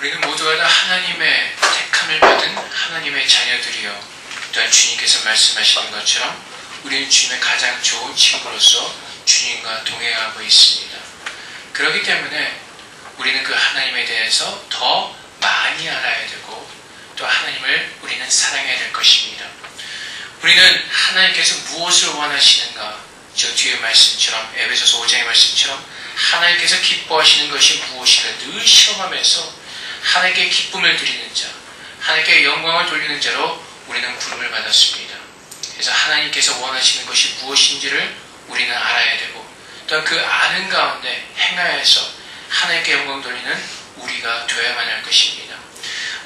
우리는 모두가 다 하나님의 택함을 받은 하나님의 자녀들이요, 또한 주님께서 말씀하시는 것처럼 우리는 주님의 가장 좋은 친구로서 주님과 동행하고 있습니다. 그렇기 때문에 우리는 그 하나님에 대해서 더 많이 알아야 되고 또 하나님을 우리는 사랑해야 될 것입니다. 우리는 하나님께서 무엇을 원하시는가, 저 뒤의 말씀처럼, 에베소서 5장의 말씀처럼 하나님께서 기뻐하시는 것이 무엇인가 늘 실험하면서 하나님께 기쁨을 드리는 자, 하나님께 영광을 돌리는 자로 우리는 부름을 받았습니다. 그래서 하나님께서 원하시는 것이 무엇인지를 우리는 알아야 되고 또 그 아는 가운데 행하여서 하나님께 영광 돌리는 우리가 되어야만 할 것입니다.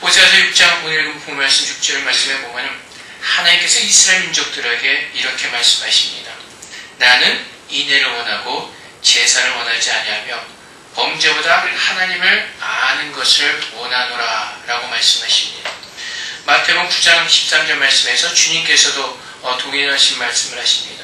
호세아서 6장 오늘 읽은 본 말씀 6절 말씀에 보면 하나님께서 이스라엘 민족들에게 이렇게 말씀하십니다. 나는 인애를 원하고 제사를 원하지 아니하며 범죄보다 하나님을 아는 것을 원하노라 라고 말씀하십니다. 마태복음 9장 13절 말씀에서 주님께서도 동일하신 말씀을 하십니다.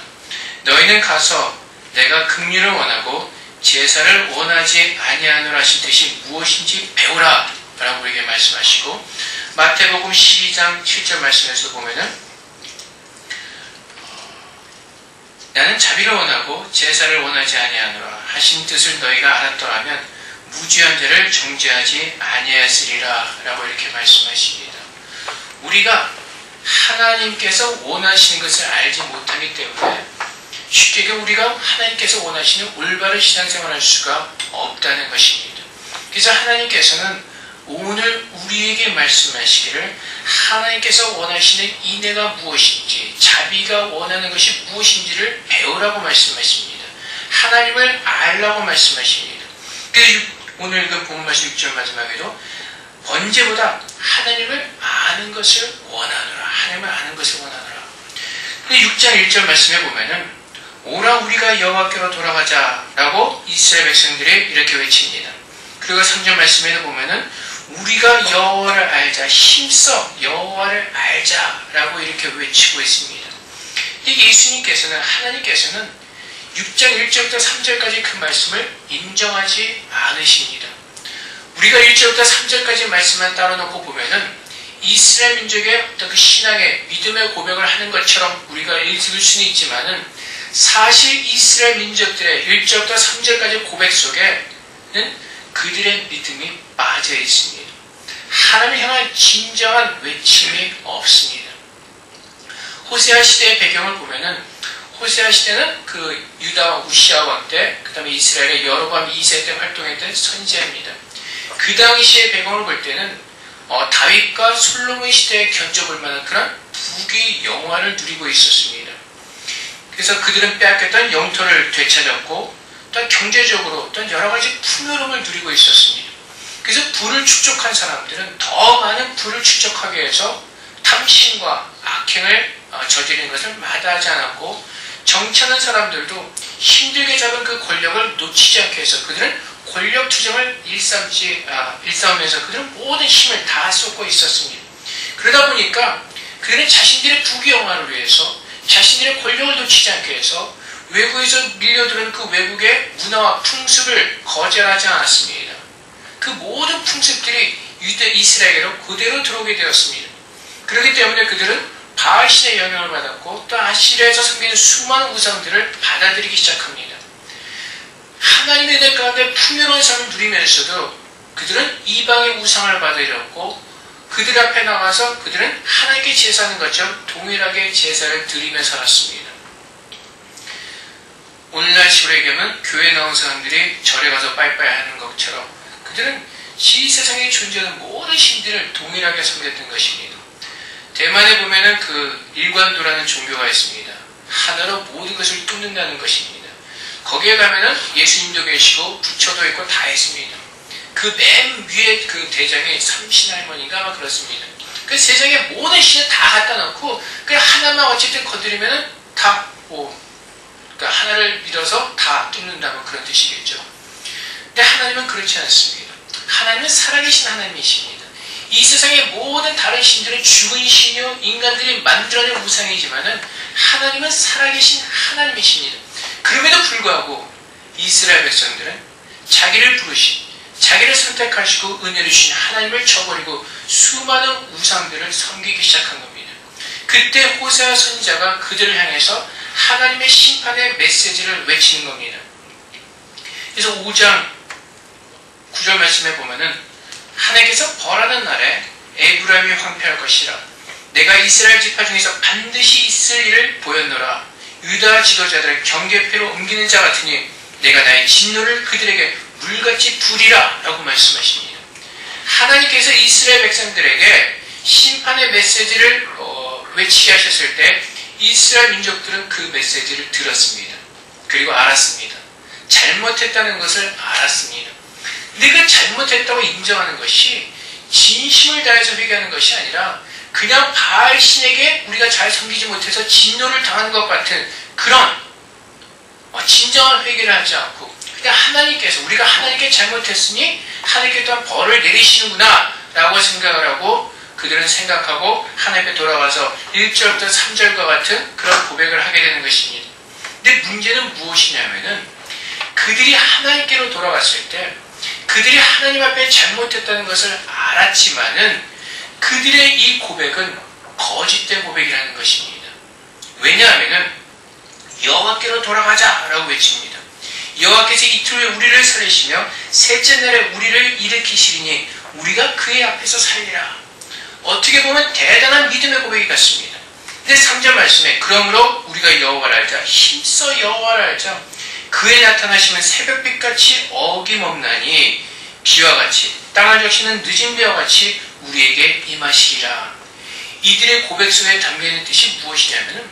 너희는 가서 내가 긍휼을 원하고 제사를 원하지 아니하노라 하신 뜻이 무엇인지 배우라 라고 우리에게 말씀하시고, 마태복음 12장 7절 말씀에서 보면은 나는 자비를 원하고 제사를 원하지 아니하노라 하신 뜻을 너희가 알았더라면 무죄한 자를 정죄하지 아니하였으리라 라고 이렇게 말씀하십니다. 우리가 하나님께서 원하시는 것을 알지 못하기 때문에 쉽게 우리가 하나님께서 원하시는 올바른 신앙생활을 할 수가 없다는 것입니다. 그래서 하나님께서는 오늘 우리에게 말씀하시기를 하나님께서 원하시는 인애가 무엇인지, 자비가 원하는 것이 무엇인지를 배우라고 말씀하십니다. 하나님을 알라고 말씀하십니다. 그래서 오늘 그 본문 말씀 6절 마지막에도 번제보다 하나님을 아는 것을 원하노라, 하나님을 아는 것을 원하노라. 6장 1절 말씀에 보면은 오라 우리가 여호와께로 돌아가자 라고 이스라엘 백성들이 이렇게 외칩니다. 그리고 3절 말씀에도 보면은 우리가 여호와를 알자, 힘써 여호와를 알자 라고 이렇게 외치고 있습니다. 이 예수님께서는, 하나님께서는 6장 1절부터 3절까지 그 말씀을 인정하지 않으십니다. 우리가 1절부터 3절까지 말씀만 따로 놓고 보면은 이스라엘 민족의 어떤 그 신앙의 믿음의 고백을 하는 것처럼 우리가 읽을 수는 있지만은 사실 이스라엘 민족들의 1절부터 3절까지 고백 속에는 그들의 믿음이 빠져 있습니다. 하나님을 향한 진정한 외침이 없습니다. 호세아 시대의 배경을 보면은 호세아 시대는 그 유다와 우시아 왕 때, 그 다음에 이스라엘의 여로보암 2세 때 활동했던 선지자입니다. 그 당시의 배경을 볼 때는 다윗과 솔로몬 시대에 견져볼 만한 그런 부귀 영화를 누리고 있었습니다. 그래서 그들은 빼앗겼던 영토를 되찾았고 또 경제적으로 또 여러 가지 풍요로움을 누리고 있었습니다. 그래서 부를 축적한 사람들은 더 많은 부를 축적하기 위해서 탐심과 악행을 저지르는 것을 마다하지 않았고, 정치하는 사람들도 힘들게 잡은 그 권력을 놓치지 않게 해서 그들은 권력 투쟁을 일삼으면서 그들은 모든 힘을 다 쏟고 있었습니다. 그러다 보니까 그들은 자신들의 부귀영화를 위해서 자신들의 권력을 놓치지 않게 해서 외국에서 밀려들은 그 외국의 문화와 풍습을 거절하지 않았습니다. 그 모든 풍습들이 이스라엘로 그대로 들어오게 되었습니다. 그렇기 때문에 그들은 바알신의 영향을 받았고 또 아시리아에서 섬기는 수많은 우상들을 받아들이기 시작합니다. 하나님의 은혜 가운데 풍요로운 삶을 누리면서도 그들은 이방의 우상을 받아들였고 그들 앞에 나가서 그들은 하나님께 제사하는 것처럼 동일하게 제사를 드리며 살았습니다. 오늘날 식으로 얘기하면 교회에 나온 사람들이 절에 가서 빠이빠이 하는 것처럼 그들은 이 세상에 존재하는 모든 신들을 동일하게 섬겼던 것입니다. 대만에 보면은 그 일관도라는 종교가 있습니다. 하나로 모든 것을 뚫는다는 것입니다. 거기에 가면은 예수님도 계시고 부처도 있고 다 있습니다. 그 맨 위에 그 대장이 삼신할머니가 아마 그렇습니다. 그 세상의 모든 신을 다 갖다 놓고 그 하나만 어쨌든 건드리면은 다 그러니까 하나를 믿어서 다 뚫는다고 그런 뜻이겠죠. 근데 하나님은 그렇지 않습니다. 하나님은 살아계신 하나님이십니다. 이 세상의 모든 다른 신들은 죽은 신이요 인간들이 만들어낸 우상이지만은 하나님은 살아계신 하나님이십니다. 그럼에도 불구하고 이스라엘 백성들은 자기를 부르신, 자기를 선택하시고 은혜를 주신 하나님을 저버리고 수많은 우상들을 섬기기 시작한 겁니다. 그때 호세아 선지자가 그들을 향해서 하나님의 심판의 메시지를 외치는 겁니다. 그래서 5장 9절 말씀에 보면은 하나님께서 벌하는 날에 에브라임이 황폐할 것이라. 내가 이스라엘 지파 중에서 반드시 있을 일을 보였노라. 유다 지도자들을 경계패로 옮기는 자 같으니 내가 나의 진노를 그들에게 물같이 부리라 라고 말씀하십니다. 하나님께서 이스라엘 백성들에게 심판의 메시지를 외치게 하셨을 때 이스라엘 민족들은 그 메시지를 들었습니다. 그리고 알았습니다. 잘못했다는 것을 알았습니다. 근데 그 잘못했다고 인정하는 것이 진심을 다해서 회개하는 것이 아니라 그냥 바알 신에게 우리가 잘 섬기지 못해서 진노를 당하는 것 같은 그런 진정한 회개를 하지 않고 그냥 하나님께서 우리가 하나님께 잘못했으니 하나님께 또한 벌을 내리시는구나 라고 생각을 하고 그들은 생각하고 하나님께 돌아와서 1절부터 3절과 같은 그런 고백을 하게 되는 것입니다. 근데 문제는 무엇이냐면은 그들이 하나님께로 돌아왔을 때 그들이 하나님 앞에 잘못했다는 것을 알았지만은 그들의 이 고백은 거짓된 고백이라는 것입니다. 왜냐하면은 여호와께로 돌아가자라고 외칩니다. 여호와께서 이틀 후에 우리를 살리시며 셋째 날에 우리를 일으키시리니 우리가 그의 앞에서 살리라. 어떻게 보면 대단한 믿음의 고백이 같습니다. 근데 3절 말씀에 그러므로 우리가 여호와를 알자 힘써 여호와를 알자 그의 나타나심은 새벽빛같이 어김없나니 비와 같이 땅을 적시는 늦은 비와 같이 우리에게 임하시리라. 이들의 고백 속에 담겨있는 뜻이 무엇이냐면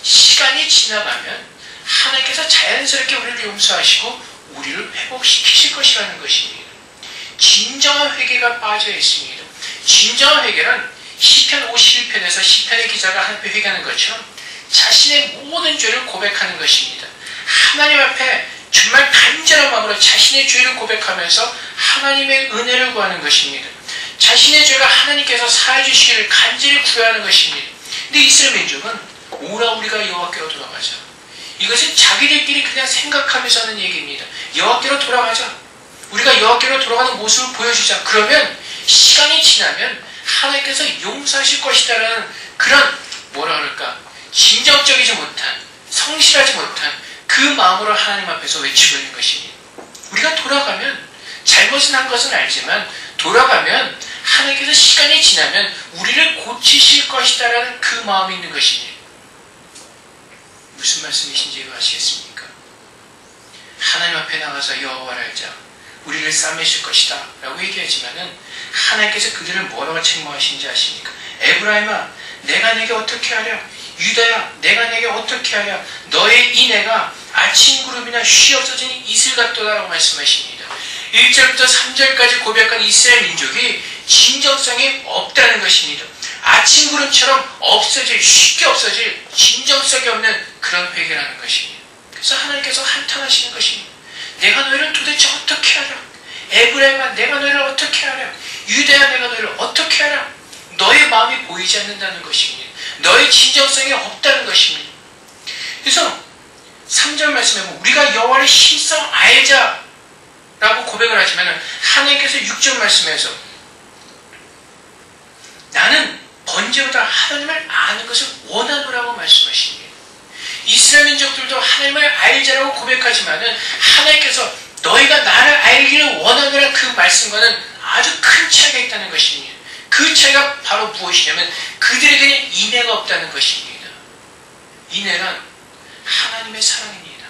시간이 지나가면 하나님께서 자연스럽게 우리를 용서하시고 우리를 회복시키실 것이라는 것입니다. 진정한 회개가 빠져 있습니다. 진정한 회개는 시편 51편에서 시편의 기자가 하나님 앞에 회개하는 것처럼 자신의 모든 죄를 고백하는 것입니다. 하나님 앞에 정말 간절한 마음으로 자신의 죄를 고백하면서 하나님의 은혜를 구하는 것입니다. 자신의 죄가 하나님께서 사해 주시기를 간절히 구하는 것입니다. 근데 이스라엘 민족은 오라 우리가 여호와께로 돌아가자. 이것은 자기들끼리 그냥 생각하면서 하는 얘기입니다. 여호와께로 돌아가자. 우리가 여호와께로 돌아가는 모습을 보여주자. 그러면 시간이 지나면 하나님께서 용서하실 것이다라는 그런 뭐라 그럴까 진정적이지 못한 성실하지 못한 그 마음으로 하나님 앞에서 외치고 있는 것입니다. 우리가 돌아가면 잘못은 한 것은 알지만 돌아가면 하나님께서 시간이 지나면 우리를 고치실 것이다라는 그 마음이 있는 것입니다. 무슨 말씀이신지 아시겠습니까? 하나님 앞에 나가서 여호와를 알자. 우리를 싸매실 것이다 라고 얘기하지만은 하나님께서 그들을 뭐라고 책망하신지 아십니까? 에브라임아 내가 내게 어떻게 하랴? 유다야 내가 내게 어떻게 하랴? 너의 인애가 아침 구름이나 쉬 없어진 이슬 같도다 라고 말씀하십니다. 1절부터 3절까지 고백한 이스라엘 민족이 진정성이 없다는 것입니다. 아침 구름처럼 없어질 쉽게 없어질 진정성이 없는 그런 회개라는 것입니다. 그래서 하나님께서 한탄하시는 것입니다. 내가 너희를 도대체 어떻게 하랴? 에브라임아 내가 너희를 어떻게 하랴? 유다야 내가 너희를 어떻게 하랴? 너의 마음이 보이지 않는다는 것입니다. 너의 진정성이 없다는 것입니다. 그래서 3절 말씀에 우리가 여호와를 힘써 알자 라고 고백을 하지만 하나님께서 6절 말씀에서 나는 번제보다 하나님을 아는 것을 원하노라고 말씀하십니다. 이스라엘 민족들도 하나님을 알자라고 고백하지만 하나님께서 너희가 나를 알기를 원하노라 그 말씀과는 아주 큰 차이가 있다는 것입니다. 그 차이가 바로 무엇이냐면 그들에게는 인애가 없다는 것입니다. 인애란 하나님의 사랑입니다.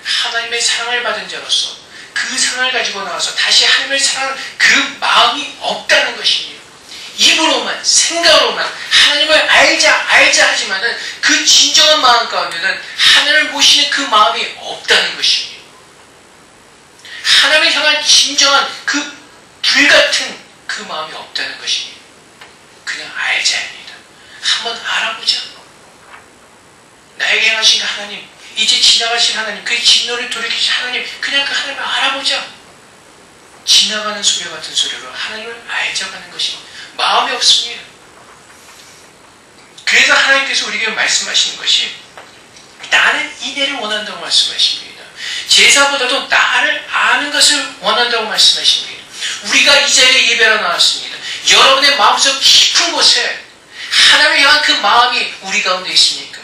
하나님의 사랑을 받은 자로서 그 사랑을 가지고 나와서 다시 하나님을 사랑하는 그 마음이 없다는 것입니다. 입으로만 생각으로만 하나님을 알자 하지만은 그 진정한 마음 가운데는 하나님을 모시는 그 마음이 없다는 것입니다. 하나님을 향한 진정한 그 불같은 그 마음이 없다는 것입니다. 그냥 알자입니다. 한번 알아보자. 나에게 행하신 하나님, 이제 지나가신 하나님, 그 진노를 돌이키신 하나님, 그냥 그 하나님을 알아보자. 지나가는 소리 같은 소리로 하나님을 알자고 하는 것입니다. 마음이 없습니다. 그래서 하나님께서 우리에게 말씀하시는 것이 나는 인애를 원한다고 말씀하십니다. 제사보다도 나를 아는 것을 원한다고 말씀하십니다. 우리가 이 자리에 예배로 나왔습니다. 여러분의 마음속 깊은 곳에 하나님을 향한 그 마음이 우리 가운데 있습니까?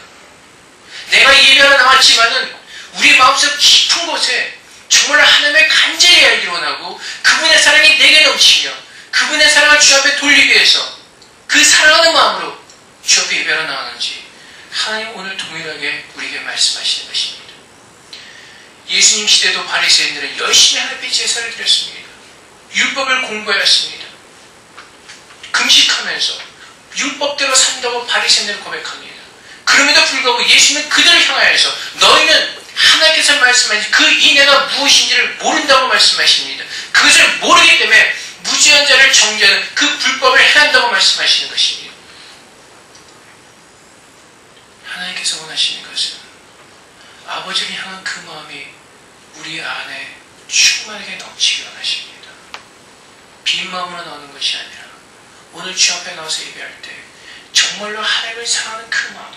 내가 예배로 나왔지만은 우리 마음속 깊은 곳에 정말 하나님의 간절히 알기 원하고 그분의 사랑이 내게 넘치며 그분의 사랑을 주 앞에 돌리기 위해서 그 사랑하는 마음으로 주 앞에 예배로 나오는지 하나님 오늘 동일하게 우리에게 말씀하시는 것입니다. 예수님 시대도 바리새인들은 열심히 하나님 앞에 제사를 드렸습니다. 율법을 공부하였습니다. 금식하면서 율법대로 산다고 바리새인들은 고백합니다. 그럼에도 불구하고 예수님은 그들을 향하여서 너희는 하나님께서 말씀하신 그 인애가 무엇인지를 모른다고 말씀하십니다. 그것을 모르기 때문에 무죄한 자를 정죄하는 그 불법을 행한다고 말씀하시는 것입니다. 하나님께서 원하시는 것은 아버지를 향한 그 마음이 우리 안에 충만하게 넘치기 원하십니다. 빈 마음으로 나오는 것이 아니라 오늘 주 앞에 나와서 예배할 때 정말로 하나님을 사랑하는 그 마음,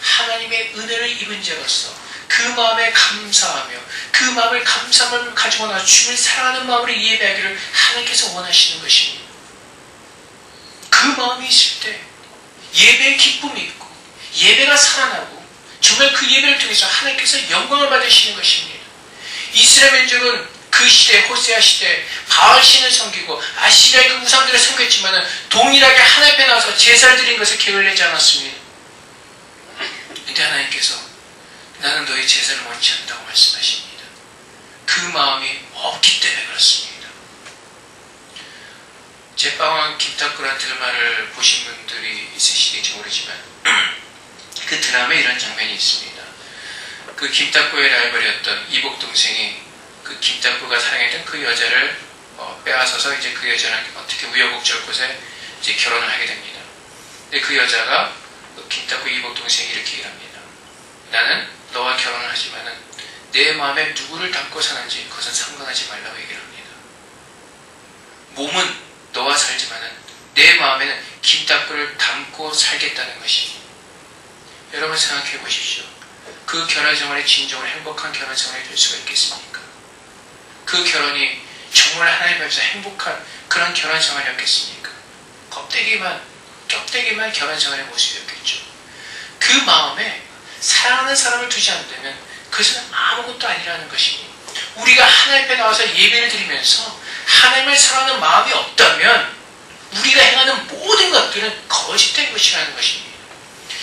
하나님의 은혜를 입은 자로서 그 마음에 감사하며 그 마음을 감사함을 가지고 나서 주님을 사랑하는 마음으로 예배하기를 하나님께서 원하시는 것입니다. 그 마음이 있을 때 예배의 기쁨이 있고 예배가 살아나고 정말 그 예배를 통해서 하나님께서 영광을 받으시는 것입니다. 이스라엘 민족은 그 시대, 호세아 시대 바알 신을 섬기고 아시리아의 그 우상들을 섬겼지만 동일하게 하나님 앞에 나와서 제사를 드린 것을 게을리하지 않았습니다. 그런데 하나님께서 나는 너희 제사를 원치 않는다고 말씀하십니다. 그 마음이 없기 때문에 그렇습니다. 제빵왕 김탁구라는 드라마를 보신 분들이 있으시겠지 모르지만 그 드라마에 이런 장면이 있습니다. 그 김탁구의 라이벌이었던 이복 동생이 그 김탁구가 사랑했던 그 여자를 빼앗아서 이제 그 여자랑 어떻게 우여곡절 곳에 이제 결혼을 하게 됩니다. 근데 그 여자가 김탁구 이복 동생이 이렇게 얘기합니다. 나는 너와 결혼을 하지만은 내 마음에 누구를 담고 사는지 그것은 상관하지 말라고 얘기를 합니다. 몸은 너와 살지만은 내 마음에는 김탁구를 담고 살겠다는 것입니다. 여러분 생각해 보십시오. 그 결혼생활이 진정으로 행복한 결혼생활이 될 수가 있겠습니까? 그 결혼이 정말 하나님 앞에서 행복한 그런 결혼생활이었겠습니까? 껍데기만 결혼생활의 모습이었겠죠. 그 마음에 사랑하는 사람을 두지 않는다면 그것은 아무것도 아니라는 것입니다. 우리가 하나님 앞에 나와서 예배를 드리면서 하나님을 사랑하는 마음이 없다면 우리가 행하는 모든 것들은 거짓된 것이라는 것입니다.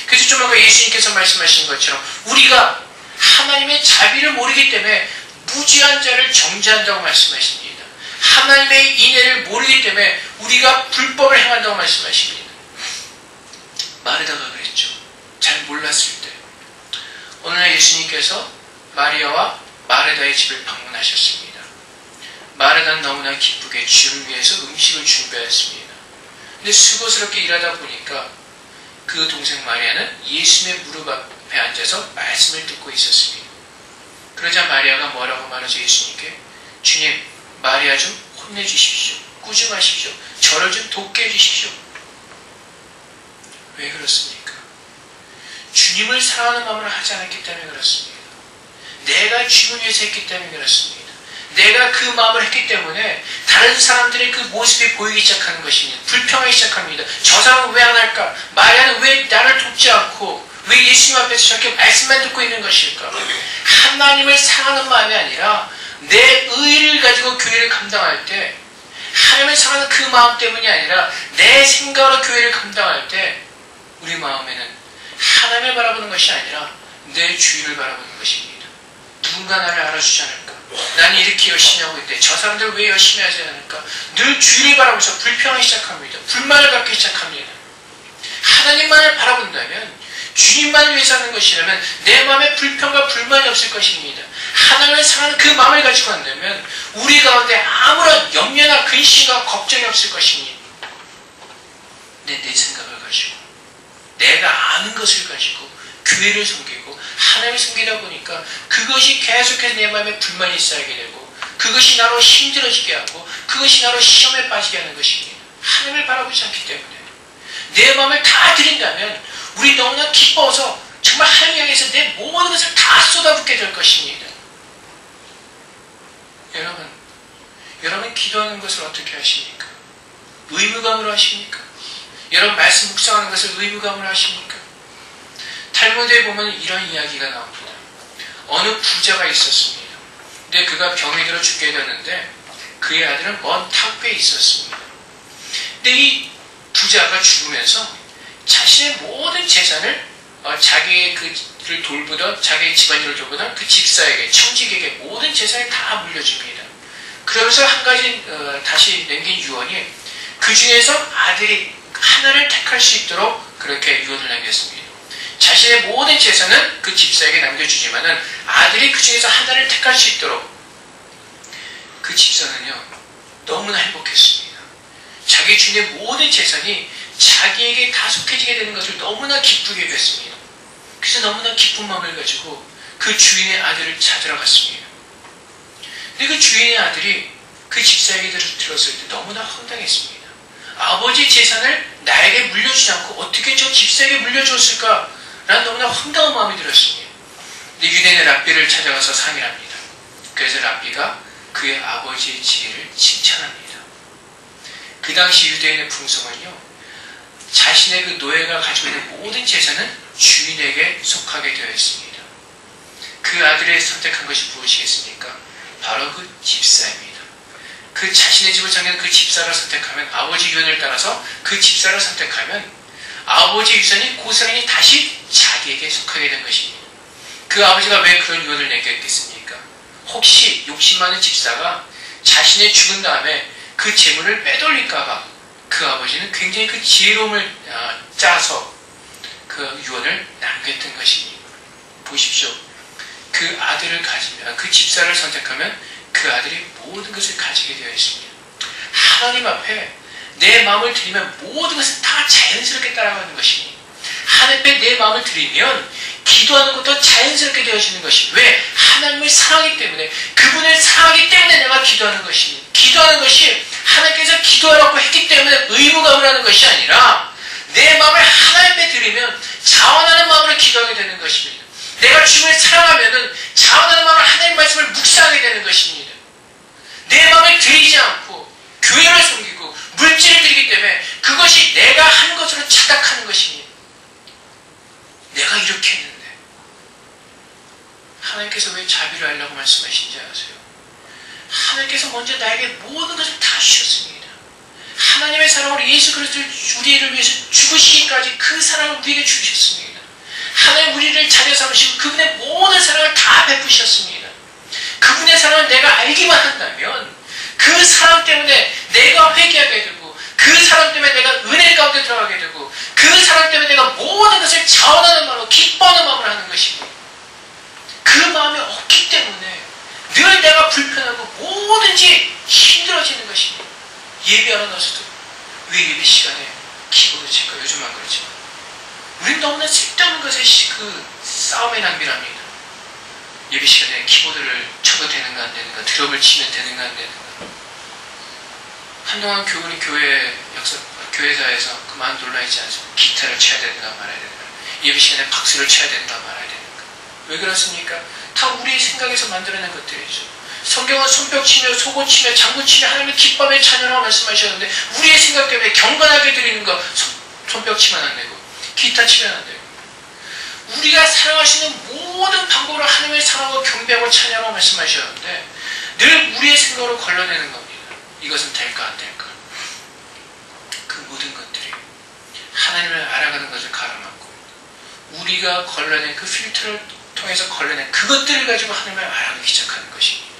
그래서 좀 아까 예수님께서 말씀하신 것처럼 우리가 하나님의 자비를 모르기 때문에 무죄한 자를 정죄한다고 말씀하십니다. 하나님의 인애를 모르기 때문에 우리가 불법을 행한다고 말씀하십니다. 마르다가 그랬죠. 잘 몰랐을 때. 오늘 예수님께서 마리아와 마르다의 집을 방문하셨습니다. 마르다는 너무나 기쁘게 주를 위해서 음식을 준비하였습니다. 근데 수고스럽게 일하다 보니까 그 동생 마리아는 예수님의 무릎 앞에 앉아서 말씀을 듣고 있었습니다. 그러자 마리아가 뭐라고 말하죠? 예수님께 주님, 마리아 좀 혼내주십시오. 꾸중하십시오. 저를 좀 돕게 해주십시오. 왜 그렇습니까? 주님을 사랑하는 마음으로 하지 않았기 때문에 그렇습니다. 내가 주님을 위해서 했기 때문에 그렇습니다. 내가 그 마음을 했기 때문에 다른 사람들의 그 모습이 보이기 시작하는 것입니다. 불평하기 시작합니다. 저 사람은 왜 안 할까? 마리아는 왜 나를 돕지 않고 왜 예수님 앞에서 저렇게 말씀만 듣고 있는 것일까? 하나님을 사랑하는 마음이 아니라 내 의를 가지고 교회를 감당할 때 하나님을 사랑하는 그 마음 때문이 아니라 내 생각으로 교회를 감당할 때 우리 마음에는 하나님을 바라보는 것이 아니라 내 주위를 바라보는 것입니다. 누군가 나를 알아주지 않을까? 나는 이렇게 열심히 하고 있는데 저 사람들 왜 열심히 하지 않을까? 늘 주위를 바라보면서 불평하기 시작합니다. 불만을 갖기 시작합니다. 하나님만을 바라본다면 주님만을 위해서 하는 것이라면 내 마음에 불평과 불만이 없을 것입니다. 하나님을 사랑하는 그 마음을 가지고 한다면 우리 가운데 아무런 염려나 근심과 걱정이 없을 것입니다. 내 생각을 가지고 내가 아는 것을 가지고 교회를 섬기고 하나님을 섬기다 보니까 그것이 계속해서 내 마음에 불만이 쌓이게 되고 그것이 나로 힘들어지게 하고 그것이 나로 시험에 빠지게 하는 것입니다. 하나님을 바라보지 않기 때문에 내 마음을 다 드린다면 우리 너무나 기뻐서 정말 하나님 향해서 내 모든 것을 다 쏟아붓게 될 것입니다. 여러분, 여러분 기도하는 것을 어떻게 하십니까? 의무감으로 하십니까? 여러분 말씀 묵상하는 것을 의무감으로 하십니까? 탈무드에 보면 이런 이야기가 나옵니다. 어느 부자가 있었습니다. 근데 그가 병이 들어 죽게 되었는데 그의 아들은 먼 타국에 있었습니다. 근데 이 부자가 죽으면서 자신의 모든 재산을 자기의 그를 돌보던 자기의 집안일을 돌보던 그 집사에게 청직에게 모든 재산을 다 물려줍니다. 그러면서 한 가지 다시 남긴 유언이 그 중에서 아들이 하나를 택할 수 있도록 그렇게 유언을 남겼습니다. 자신의 모든 재산은 그 집사에게 남겨주지만은 아들이 그 중에서 하나를 택할 수 있도록. 그 집사는요 너무나 행복했습니다. 자기 주인의 모든 재산이 자기에게 다 속해지게 되는 것을 너무나 기쁘게 여겼습니다. 그래서 너무나 기쁜 마음을 가지고 그 주인의 아들을 찾으러 갔습니다. 근데 그 주인의 아들이 그 집사에게 들었을 때 너무나 황당했습니다. 아버지 재산을 나에게 물려주지 않고 어떻게 저 집사에게 물려줬을까? 라는 너무나 황당한 마음이 들었습니다. 근데 유대인의 랍비를 찾아가서 상의를 합니다. 그래서 랍비가 그의 아버지의 지혜를 칭찬합니다. 그 당시 유대인의 풍속은요, 자신의 그 노예가 가지고 있는 모든 재산은 주인에게 속하게 되어 있습니다. 그 아들의 선택한 것이 무엇이겠습니까? 바로 그 집사입니다. 그 자신의 집을 창기한 그 집사를 선택하면, 아버지 유언을 따라서 그 집사를 선택하면 아버지 유산이 고스란히 다시 자기에게 속하게 된 것입니다. 그 아버지가 왜 그런 유언을 남겼겠습니까? 혹시 욕심 많은 집사가 자신의 죽은 다음에 그 재물을 빼돌릴까봐 그 아버지는 굉장히 그 지혜로움을 짜서 그 유언을 남겼던 것입니다. 보십시오. 그 아들을 가지면, 그 집사를 선택하면 그 아들이 모든 것을 가지게 되어 있습니다. 하나님 앞에 내 마음을 드리면 모든 것은 다 자연스럽게 따라가는 것입니다. 하나님 앞에 내 마음을 드리면 기도하는 것도 자연스럽게 되어지는 것입니다. 왜? 하나님을 사랑하기 때문에, 그분을 사랑하기 때문에 내가 기도하는 것입니다. 기도하는 것이 하나님께서 기도하라고 했기 때문에 의무감을 하는 것이 아니라 내 마음을 하나님 앞에 드리면 자원하는 마음으로 기도하게 되는 것입니다. 내가 주님을 사랑하면은 자원하는 마음으로 하나님 말씀을 묵상하게 되는 것입니다. 내 마음을 드리지 않고 교회를 섬기고 물질을 드리기 때문에 그것이 내가 한 것으로 착각하는 것입니다. 내가 이렇게 했는데 하나님께서 왜 자비를 하려고 말씀하신지 아세요? 하나님께서 먼저 나에게 모든 것을 다 주셨습니다. 하나님의 사랑으로 예수 그리스도를 우리를 위해서 죽으시기까지 그 사랑을 우리에게 주셨습니다. 하나님 우리를 자녀 삼으시고 그분의 모든 사랑을 다 베푸셨습니다. 그분의 사랑을 내가 알기만 한다면 그 사랑 때문에 내가 회개하게 되고, 그 사랑 때문에 내가 은혜 가운데 들어가게 되고, 그 사랑 때문에 내가 모든 것을 자원하는 마음으로 기뻐하는 마음으로 하는 것입니다. 그 마음이 없기 때문에 늘 내가 불편하고 뭐든지 힘들어지는 것입니다. 예배하러 나서도 왜 예배 시간에 키보드 칠까? 요즘 안 그렇지만 우린 너무나 쓸데없는 것에 그 싸움에 낭비랍니다. 예배 시간에 키보드를 쳐도 되는가 안 되는가, 드럼을 치면 되는가 안 되는가. 한동안 교훈이 교회사에서 그만 놀라있지 않습니까? 기타를 쳐야 되는가 말아야 되는가, 예배 시간에 박수를 쳐야 되는가 말아야 되는가. 왜 그렇습니까? 다 우리의 생각에서 만들어낸 것들이죠. 성경은 손뼉 치며 소고 치며 장구 치며 하나님의 기쁨의 찬양하라고 말씀하셨는데 우리의 생각 때문에 경건하게 드리는 거 손뼉 치면 안 되고 기타 치면 안 되고, 우리가 사랑하시는 모든 방법으로 하나님을 사랑하고 경배하고 찬양하라고 말씀하셨는데 늘 우리의 생각으로 걸러내는 겁니다. 이것은 될까 안 될까. 그 모든 것들이 하나님을 알아가는 것을 가로막고 우리가 걸러낸 그 필터를 통해서 걸러낸 그것들을 가지고 하나님을 알아가기 시작하는 것입니다.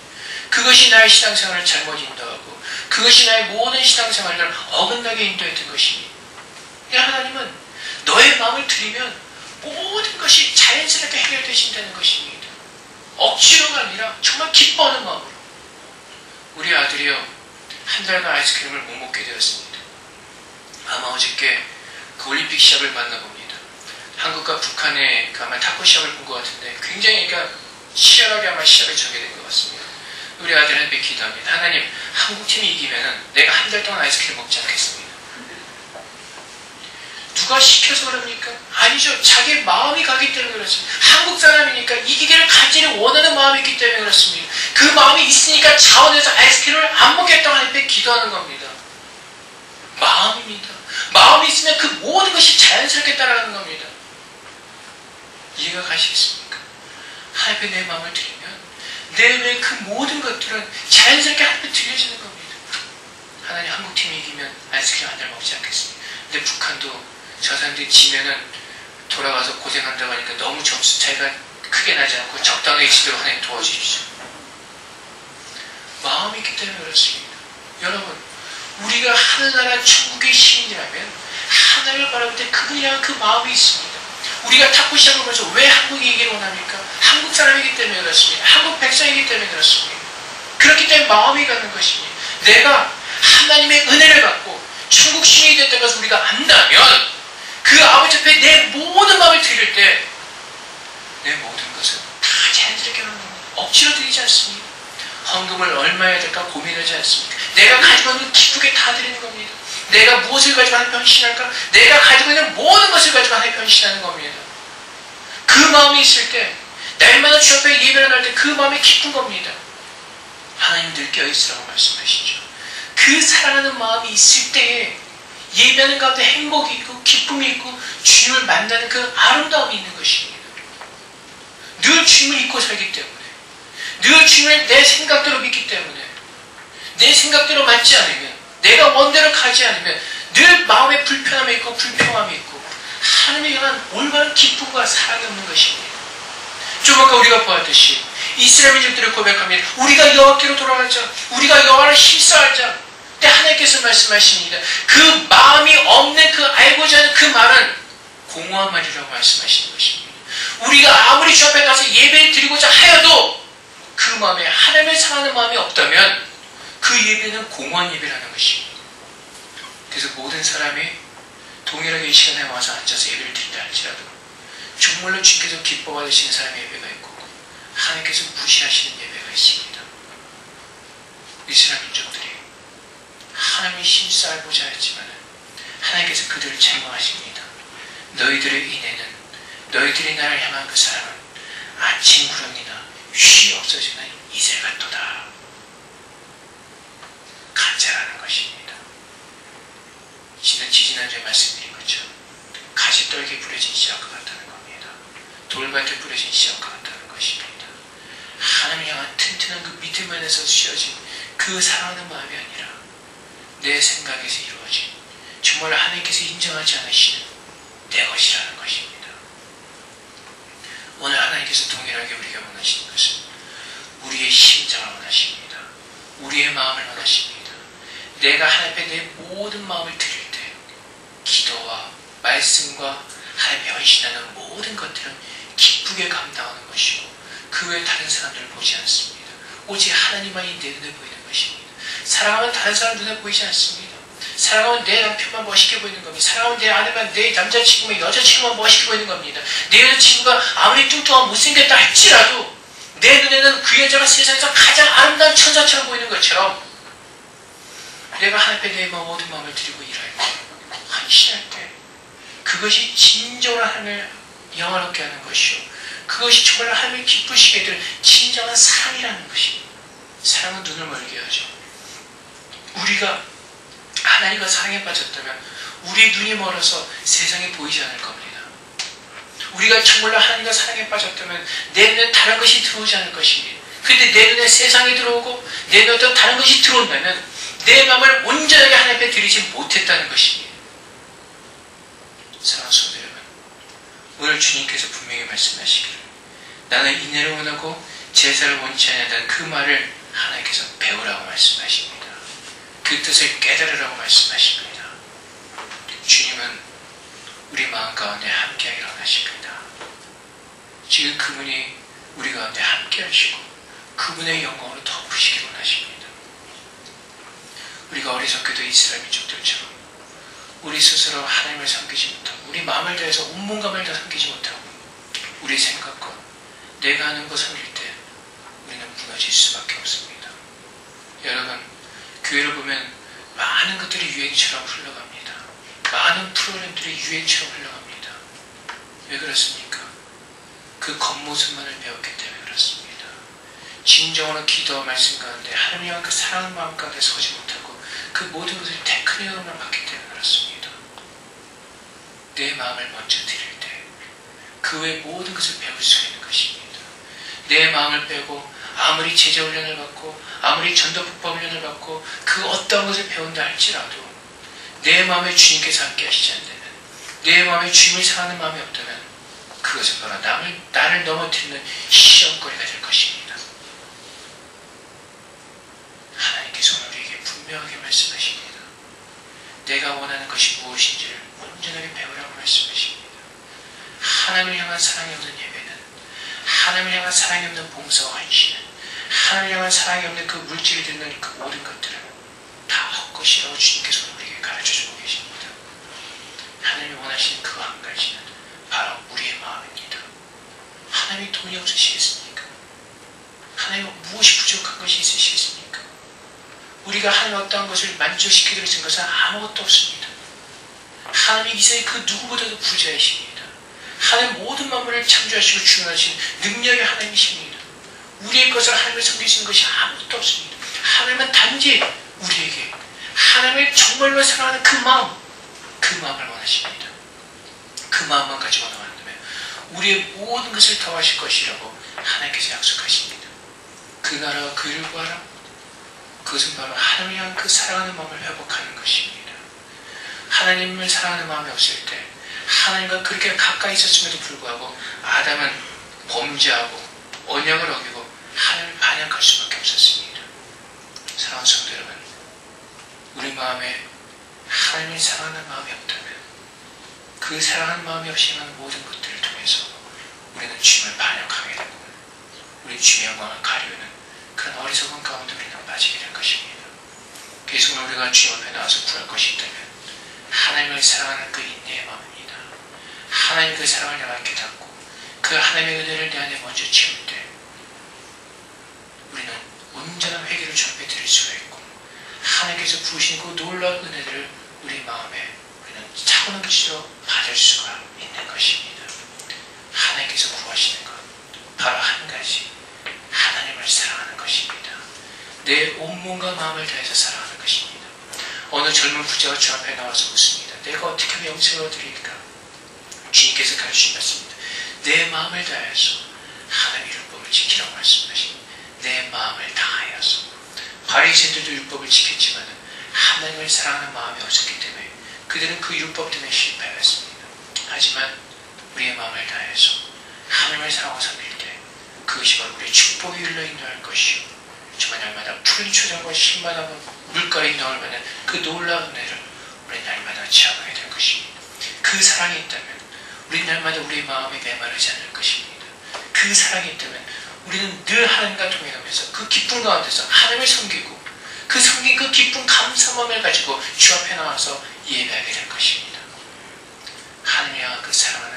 그것이 나의 신앙생활을 잘못 인도하고 그것이 나의 모든 신앙생활을 어긋나게 인도했던 것입니다. 하나님은 너의 마음을 드리면 모든 것이 자연스럽게 해결되신다는 것입니다. 억지로가 아니라 정말 기뻐하는 마음으로. 우리 아들이요, 한 달간 아이스크림을 못 먹게 되었습니다. 아마 어저께 그 올림픽 시합을 만나봅니다. 한국과 북한의 아마 탁구 시합을 본 것 같은데 굉장히 치열하게 아마 시합에 전개된 것 같습니다. 우리 아들한테 기도합니다. 하나님, 한국팀이 이기면은 내가 한 달 동안 아이스크림 먹지 않겠습니다. 누가 시켜서 그럽니까? 아니죠. 자기 마음이 가기 때문에 그렇습니다. 한국 사람이니까 이기기를 간절히 원하는 마음이 있기 때문에 그렇습니다. 그 마음이 있으니까 차원에서 아이스크림을 안 먹겠다고 하나님께 기도하는 겁니다. 마음입니다. 마음이 있으면 그 모든 것이 자연스럽게 따라가는 겁니다. 이해가 가시겠습니까? 하나님께 내 마음을 드리면 내 외의 그 모든 것들은 자연스럽게 하나님께 드려지는 겁니다. 하나님 한국팀이 이기면 아이스크림 한 잔 먹지 않겠습니까? 근데 북한도 저 사람들이 지면은 돌아가서 고생한다고 하니까 너무 점수 차이가 크게 나지 않고 적당히 지도록 하나님 도와주십시오. 마음이 있기 때문에 그렇습니다. 여러분, 우리가 하늘나라 천국의 시민이라면 하나님을 바라볼 때 그분이 향한 그 마음이 있습니다. 우리가 탁구 시작을 보면서 왜 한국이 이기를 원합니까? 한국 사람이기 때문에 그렇습니다. 한국 백성이기 때문에 그렇습니다. 그렇기 때문에 마음이 가는 것입니다. 내가 하나님의 은혜를 받고 천국 시민이 됐다는 것을 우리가 안다면 그 아버지 앞에 내 모든 마음을 드릴 때 내 모든 것은 다 자연스럽게 하는 겁니다. 억지로 드리지 않습니다. 헌금을 얼마 해야 될까 고민하지 않습니다. 내가 가지고 있는 기쁘게 다 드리는 겁니다. 내가 무엇을 가지고 하나님 변신할까? 내가 가지고 있는 모든 것을 가지고 하나님 변신하는 겁니다. 그 마음이 있을 때 날마다 주 앞에 예배를 할 때 그 마음이 기쁜 겁니다. 하나님 늘 껴있으라고 말씀하시죠. 그 사랑하는 마음이 있을 때에 예배하는 가운데 행복이 있고 기쁨이 있고 주님을 만나는 그 아름다움이 있는 것입니다. 늘 주님을 잊고 살기 때문에 늘 주님을 내 생각대로 믿기 때문에 내 생각대로 맞지 않으면 내가 원대로 가지 않으면 늘 마음에 불편함이 있고 불평함이 있고 하나님에 향한 올바른 기쁨과 사랑이 없는 것입니다. 좀 아까 우리가 보았듯이 이스라엘 민족들을 고백합니다. 우리가 여호와께로 돌아가자. 우리가 여호와를 힘써하자. 그때 하나님께서 말씀하십니다. 그 마음이 없는 그 알고자 하는 그 말은 공허한 말이라고 말씀하시는 것입니다. 우리가 아무리 주 앞에 가서 예배를 드리고자 하여도 그 마음에 하나님을 사랑하는 마음이 없다면 그 예배는 공허한 예배라는 것입니다. 그래서 모든 사람이 동일하게 이 시간에 와서 앉아서 예배를 드린다 할지라도 정말로 주께서 기뻐 받으시는 사람의 예배가 있고 하나님께서 무시하시는 예배가 있습니다. 이스라엘 민족들이 하나님의 힘써 알고자 했지만 하나님께서 그들을 책망하십니다. 너희들의 인애는 너희들이 나를 향한 그 사람은 아침 구름이나 쉬 없어지는 이슬 같도다. 가짜라는 것입니다. 지난주에 말씀드린 것처럼 가시떨기에 뿌려진 씨앗과 같다는 겁니다. 돌밭에 뿌려진 씨앗과 같다는 것입니다. 하나님을 향한 튼튼한 그 믿음 안에서 씌어진 그 사랑하는 마음이 아니라 내 생각에서 이루어진 정말 하나님께서 인정하지 않으시는 내 것이라는 것입니다. 오늘 하나님께서 동일하게 우리가 원하시는 것은 우리의 심장을 원하십니다. 우리의 마음을 원하십니다. 내가 하나님 앞에 내 모든 마음을 드릴 때 기도와 말씀과 하나님의 헌신하는 모든 것들은 기쁘게 감당하는 것이고 그 외에 다른 사람들을 보지 않습니다. 오직 하나님만이 내 눈에 보이는 것입니다. 사랑하면 다른 사람 눈에 보이지 않습니다. 사랑하면 내 남편만 멋있게 보이는 겁니다. 사랑하면 내 아내만, 내 남자친구만, 여자친구만 멋있게 보이는 겁니다. 내 여자친구가 아무리 뚱뚱하고 못생겼다 할지라도 내 눈에는 그 여자가 세상에서 가장 아름다운 천사처럼 보이는 것처럼 내가 하나님께 내 모든 마음을 드리고 일할 때, 헌신할 때 그것이 진정으로 하나님을 영화롭게 하는 것이요 그것이 정말 하나님을 기쁘시게 될 진정한 사랑이라는 것입니다. 사랑은 눈을 멀게 하죠. 우리가 하나님과 사랑에 빠졌다면 우리의 눈이 멀어서 세상에 보이지 않을 겁니다. 우리가 정말로 하나님과 사랑에 빠졌다면 내 눈에 다른 것이 들어오지 않을 것입니다. 그런데 내 눈에 세상이 들어오고 내 눈에 다른 것이 들어온다면 내 마음을 온전하게 하나님 앞에 드리지 못했다는 것입니다. 사랑하는 성도 여러분, 오늘 주님께서 분명히 말씀하시기를 나는 인내를 원하고 제사를 원치 않는다는 그 말을 하나님께서 배우라고 말씀하십니다. 그 뜻을 깨달으라고 말씀하십니다. 주님은 우리 마음 가운데 함께하기를 원하십니다. 지금 그분이 우리 가운데 함께하시고 그분의 영광으로 덮으시기를 원하십니다. 우리가 어리석게도 이스라엘 민족들처럼 우리 스스로 하나님을 섬기지 못하고 우리 마음을 다해서 온몸감을 다 섬기지 못하고 우리 생각과 내가 하는 것 섬길 때 우리는 무너질 수밖에 없습니다. 여러분, 교회를 보면 많은 것들이 유행처럼 흘러갑니다. 많은 프로그램들이 유행처럼 흘러갑니다. 왜 그렇습니까? 그 겉모습만을 배웠기 때문에 그렇습니다. 진정으로 기도와 말씀 가운데 하나님 향한 그 사랑하는 마음 가운데 서지 못하고 그 모든 것을 테크닉으로만 받기 때문에 그렇습니다. 내 마음을 먼저 드릴 때 그 외 모든 것을 배울 수 있는 것입니다. 내 마음을 빼고 아무리 제자 훈련을 받고 아무리 전도 북파 훈련을 받고 그 어떤 것을 배운다 할지라도 내 마음에 주님께서 함께 하시지 않다면, 내 마음에 주님을 사랑하는 마음이 없다면 그것은 바로 나를 넘어뜨리는 시험거리가 될 것입니다. 하나님께서 오늘 우리에게 분명하게 말씀하십니다. 내가 원하는 것이 무엇인지를 온전하게 배우라고 말씀하십니다. 하나님을 향한 사랑이 없는 예배는, 하나님을 향한 사랑이 없는 봉사와 헌신은, 하나님을 향한 사랑이 없는 그 물질이 듣는 그 모든 것들은 다 헛것이라고 주님께서 우리에게 가르쳐주고 계십니다. 하나님이 원하시는 그 한 가지는 바로 우리의 마음입니다. 하나님이 돈이 없으시겠습니까? 하나님 무엇이 부족한 것이 있으시겠습니까? 우리가 하나님 어떠한 것을 만족시키도록 된 것은 아무것도 없습니다. 하나님이 이세의 그 누구보다도 부자이십니다. 하나님 모든 만물을 창조하시고 주관하신 능력의 하나님이십니다. 우리의 것을 하나님을 섬기시는 것이 아무것도 없습니다. 하나님은 단지 우리에게 하나님을 정말로 사랑하는 그 마음을 원하십니다. 그 마음만 가지고 나간다면 우리의 모든 것을 더하실 것이라고 하나님께서 약속하십니다. 그 나라와 그 일을 구하라. 그것은 바로 하나님을 향한 그 사랑하는 마음을 회복하는 것입니다. 하나님을 사랑하는 마음이 없을 때 하나님과 그렇게 가까이 있었음에도 불구하고 아담은 범죄하고 언약을 어기고 하나님을 반역할 수밖에 없었습니다. 사랑하는 성도 여러분, 우리 마음에 하나님을 사랑하는 마음이 없다면 그 사랑하는 마음이 없이 하는 모든 것들을 통해서 우리는 주님을 반역하게 되고 우리 주님의 영광을 가려는 그런 어리석은 가운데 우리는 빠지게 될 것입니다. 계속 우리가 주님 앞에 나와서 구할 것이 있다면 하나님을 사랑하는 그 인내의 마음입니다. 하나님 그 사랑을 내가 깨닫고 그 하나님의 은혜를 내 안에 먼저 채울 때 우리는 온전한 회개를 주 앞에 드릴 수가 있고 하나님께서 부으신 그 놀라운 은혜를 우리 마음에 우리는 차고넘치도록 받을 수가 있는 것입니다. 하나님께서 구하시는 것 바로 한 가지, 하나님을 사랑하는 것입니다. 내 온몸과 마음을 다해서 사랑하는 것입니다. 어느 젊은 부자가 주 앞에 나와서 묻습니다. 내가 어떻게 하면 영생을 얻으리까? 주님께서 가르치신 말씀입니다. 내 마음을 다해서 하나님의 율법을 지키라고 말씀하십니다. 내 마음을 다하여서. 바리새인들도 율법을 지켰지만 하나님을 사랑하는 마음이 없었기 때문에 그들은 그 율법 때문에 실패했습니다. 하지만 우리의 마음을 다해서 하나님을 사랑하고 섬길 때 그것이 바로 우리의 축복의 일로 인도할 것이요 정말 날마다 푸른 초장과 신바람과 물가에 인도할 만한 그 놀라운 은혜를 우리 날마다 체험하게 될 것입니다. 그 사랑이 있다면 우리 날마다 우리의 마음이 메마르지 않을 것입니다. 그 사랑이 있다면 우리는 늘 하나님과 동행하면서 그 기쁨 가운데서 하나님을 섬기고 그 섬긴 그 기쁨 감사함을 가지고 주 앞에 나와서 예배하게 될 것입니다. 하나님을 향한 그 사랑하는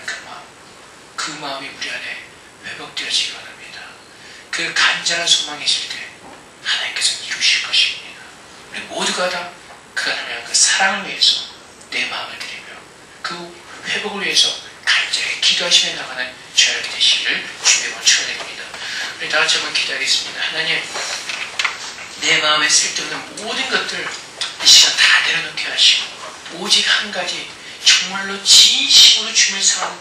그 마음이 우리 안에 회복되어지기 원합니다. 그 간절한 소망이 있을 때 하나님께서 이루실 것입니다. 우리 모두가 다 그 하나님을 향한 그 사랑을 위해서 내 마음을 드리며 그 회복을 위해서 간절히 기도하시며 나가는 저녁이 되시기를 주님의 이름으로 축원드립니다. 우리 다 같이 한번 기도하겠습니다. 하나님, 내 마음에 쓸데없는 모든 것들 이 시간 다 내려놓게 하시고 오직 한 가지 정말로 진심으로 주님을 사랑하는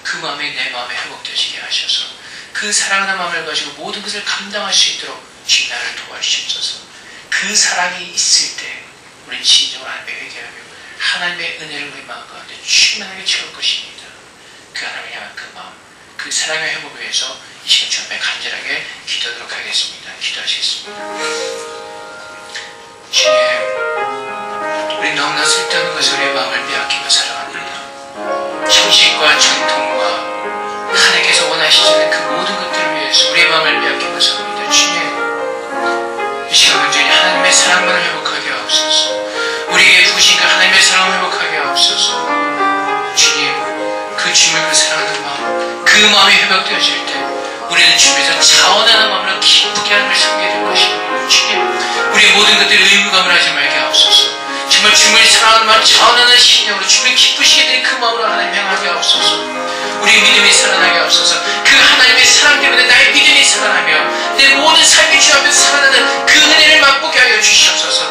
그 마음이 내 마음에 회복되시게 하셔서 그 사랑하는 마음을 가지고 모든 것을 감당할 수 있도록 주님 나를 도와주시옵소서. 그 사랑이 있을 때 우리는 진정으로 하나님의 회개하며 하나님의 은혜를 우리 마음 가운데 충만하게 채울 것입니다. 그 하나님을 향한 그 마음, 그 사랑의 회복을 위해서 이 시간 주 앞에 간절하게 기도하도록 하겠습니다. 기도하시겠습니다. 주님, 우리 너무나 쓸데없는 것을 우리의 마음을 빼앗기며 살아갑니다. 형식과 전통과 하나님께서 원하시지 않는 그 모든 것들을 위해서 우리의 마음을 빼앗기며 살아갑니다. 주님, 이 시간 온전히 하나님의 사랑만을 회복하게 하옵소서. 우리에게 부으신 그 하나님의 사랑을 회복하게 하옵소서. 주님, 그 주님을 그 사랑하는 마음, 그 마음이 회복되어질 때 우리는 주님에서 차원하는 마음으로 기쁘게 하나님을 섬기게 될 것입니다. 주님, 우리의 모든 것들을 의무감을 하지 말게 하옵소서. 정말 주님을 사랑하는 마음, 차원하는 신령으로 주님을 기쁘시게 된 그 마음으로 하나님 향하게 하옵소서. 우리의 믿음이 살아나게 하옵소서. 그 하나님의 사랑 때문에 나의 믿음이 온전히 살아나며 내 모든 삶이 주 앞에서 살아나는 그 은혜를 맛보게 하여 주시옵소서.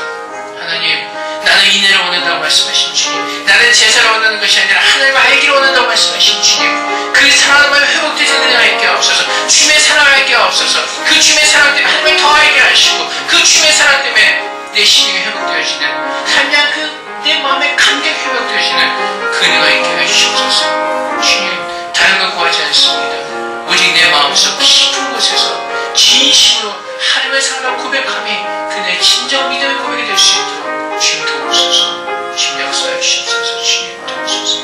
하나님, 나는 인내를 원한다고 말씀하신 주님, 나는 제사를 원하는 것이 아니라 하나님을 알기를 원한다고 말씀하신 주님, 그 사랑을 회복되지 은혜가 있게 하옵소서. 주님의 사랑을 알게 하옵소서. 그 주님의 사랑 때문에 하나님을 더 알게 하시고, 그 주님의 사랑 때문에 내 심령이 회복되어지는, 하나님 그 내 마음의 감격이 회복되어지는 그 은혜가 있게 해주시옵소서. 주님, 다른 것 구하지 않습니다. 오직 내 마음속 깊은 곳에서 진심으로 하나님의 사랑을 고백함이 그 내 진정 믿음의 고백이 될 수 있도록 주님 도우소서. 주님 역사해 주시옵소서. 주님 도우소서.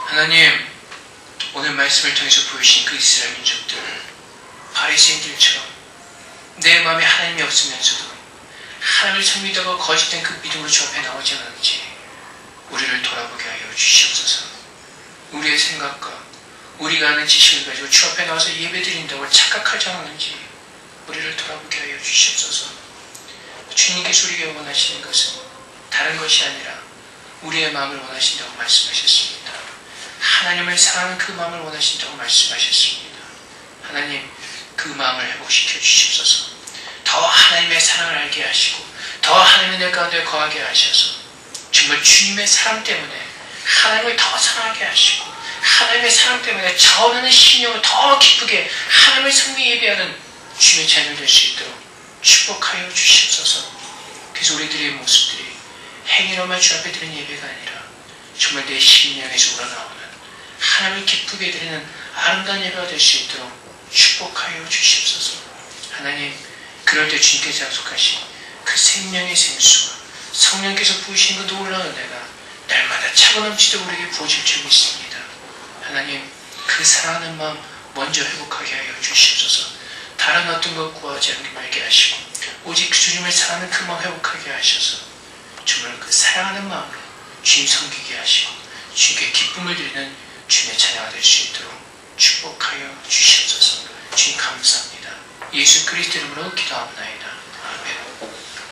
하나님, 오늘 말씀을 통해서 보이신 그 이스라엘 민족들, 바리새인들처럼 내 마음에 하나님이 없으면서도 하나님을 섬기다가 거짓된 그 믿음으로 주 앞에 나오지 않았는지 우리를 돌아보게 하여 주시옵소서. 우리의 생각과 우리가 아는 지식을 가지고 주 앞에 나와서 예배드린다고 착각하지 않았는지 우리를 돌아보게 하여 주시옵소서. 주님께서 우리에게 원하시는 것은 다른 것이 아니라 우리의 마음을 원하신다고 말씀하셨습니다. 하나님을 사랑하는 그 마음을 원하신다고 말씀하셨습니다. 하나님, 그 마음을 회복시켜 주시옵소서. 더 하나님의 사랑을 알게 하시고 더 하나님의 내 가운데 거하게 하셔서 정말 주님의 사랑 때문에 하나님을 더 사랑하게 하시고 하나님의 사랑 때문에 자원하는 신령을 더 기쁘게 하나님을 섬기 예배하는 주님의 자녀 될 수 있도록 축복하여 주시옵소서. 그래서 우리들의 모습들이 행위로만 주 앞에 드리는 예배가 아니라 정말 내 심령에서 우러나오는 하나님을 기쁘게 드리는 아름다운 예배가 될 수 있도록 축복하여 주시옵소서. 하나님, 그럴 때 주님께서 약속하신 그 생명의 생수가 성령께서 부으신 그 놀라운 은혜가 날마다 차고 넘치도록 우리에게 부어질 줄 믿습니다. 하나님, 그 사랑하는 마음 먼저 회복하게 하여 주시옵소서. 다른 어떤 것 구하지 않게 말게 하시고 오직 주님을 사랑하는 그 마음 회복하게 하셔서 정말 그 사랑하는 마음으로 주님 섬기게 하시고 주님께 기쁨을 드리는 주님의 자녀가 될 수 있도록 축복하여 주시옵소서. 주님 감사합니다. 예수 그리스도 이름으로 기도합니다.